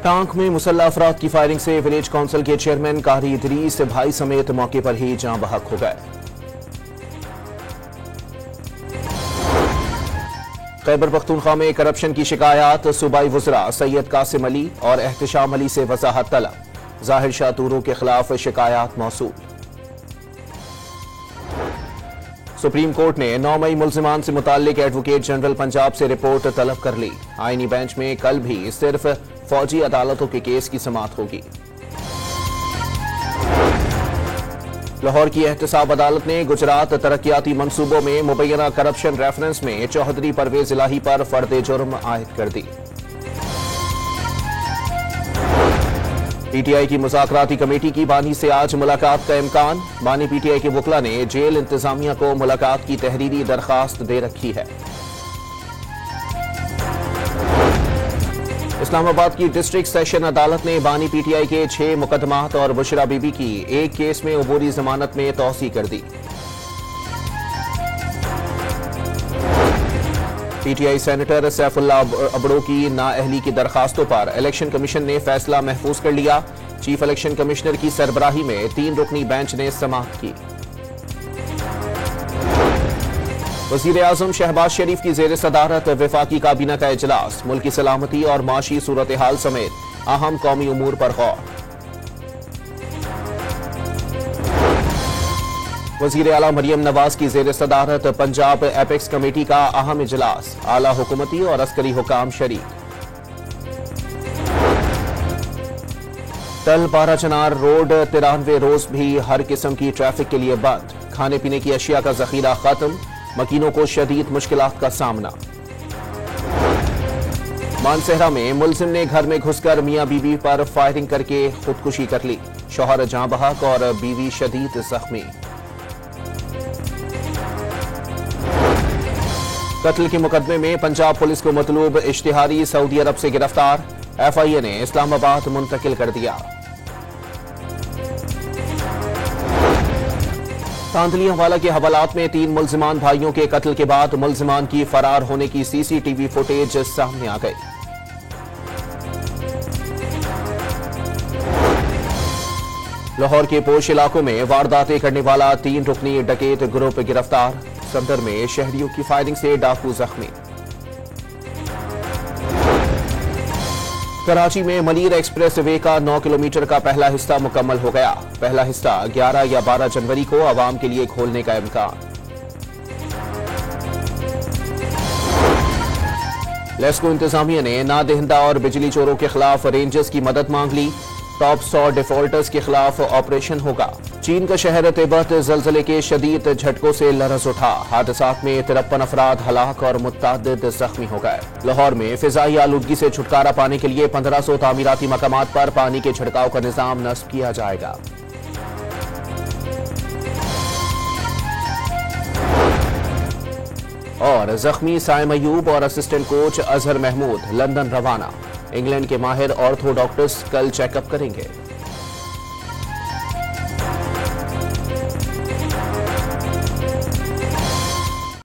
Tank में मुसल्लह अफराद की फायरिंग से विलेज काउंसिल के चेयरमैन कारी इदरीस भाई समेत मौके पर ही जान बहक हो गए। खैबर पख्तूनख्वा में करप्शन की शिकायत, सूबाई वज़रा सैयद कासिम अली और एहतशाम अली से वजाहत तलब, जाहिर शाह तूरू के खिलाफ शिकायत मौसूल। सुप्रीम कोर्ट ने 9 मई मुल्जिमान से मुताल्लिक एडवोकेट जनरल पंजाब से रिपोर्ट तलब कर ली। आईनी बेंच में कल भी सिर्फ फौजी अदालतों के केस की समाअत होगी। लाहौर की एहतसाब अदालत ने गुजरात तरक्याती मंसूबों में मुबैना करप्शन रेफरेंस में चौधरी परवेज इलाही पर फर्द जुर्म आयद कर दी। पीटीआई की मुज़ाकराती कमेटी की बानी से आज मुलाकात का इम्कान। बानी पीटीआई के वकला ने जेल इंतजामिया को मुलाकात की तहरीरी दरखास्त दे रखी है। इस्लामाबाद की डिस्ट्रिक्ट सेशन अदालत ने बानी पीटीआई के 6 मुकदमात और बुशरा बीबी की एक केस में अबूरी जमानत में तौसी कर दी। पीटीआई सेनेटर सैफुल्लाह अबड़ो की नाअहली की दरखास्तों पर इलेक्शन कमीशन ने फैसला महफूज कर लिया। चीफ इलेक्शन कमिश्नर की सरबराही में 3 रुकनी बेंच ने समाअत की। वज़ीर आज़म शहबाज शरीफ की ज़ेर सदारत वफाकी काबीना का इजलास, मुल्क की सलामती और माशी सूरत हाल समेत अहम कौमी उमूर पर गौर। वज़ीर आला मरियम नवाज की ज़ेर सदारत पंजाब एपेक्स कमेटी का अहम इजलास, आला हुकूमती और अस्करी हुकाम शरीक। तल पारा चनार रोड 93 रोज भी हर किस्म की ट्रैफिक के लिए बंद। खाने पीने की अशिया का जखीरा खत्म, मकीनों को शदीद मुश्किलात का सामना। मानसेहरा में मुलजिम ने घर में घुसकर मियां बीवी पर फायरिंग करके खुदकुशी कर ली। शौहर जां बहक और बीवी शदीद जख्मी। कत्ल के मुकदमे में पंजाब पुलिस को मतलूब इश्तिहारी सऊदी अरब से गिरफ्तार। एफआईए ने इस्लामाबाद मुंतकिल कर दिया। तांतलियांवाला के हवालात में 3 मुल्जिमान भाइयों के कत्ल के बाद मुल्जिमान की फरार होने की सीसीटीवी फुटेज सामने आ गई। लाहौर के पोश इलाकों में वारदातें करने वाला 3 रुकनी डकैत ग्रुप गिरफ्तार। सदर में शहरियों की फायरिंग से डाकू जख्मी। कराची में मनीर एक्सप्रेस वे का 9 किलोमीटर का पहला हिस्सा मुकम्मल हो गया। पहला हिस्सा 11 या 12 जनवरी को आवाम के लिए खोलने का इम्कान। लेस्को इंतजामिया ने नादहिंदा और बिजली चोरों के खिलाफ रेंजर्स की मदद मांग ली। टॉप 100 डिफॉल्टर्स के खिलाफ ऑपरेशन होगा। चीन का शहर तिब्बत जलजले के शदीद झटकों से लरज़ उठा। हादसात में 53 अफराद हलाक और मुतअद्दिद जख्मी हो गए। लाहौर में फिजाई आलूदगी से छुटकारा पाने के लिए 1500 तामीराती मकामात पर पानी के छिड़काव का निजाम नस्ब किया जाएगा। और जख्मी साइम अयूब और assistant coach Azhar Mahmood London रवाना। इंग्लैंड के माहिर ऑर्थो डॉक्टर्स कल चेकअप करेंगे।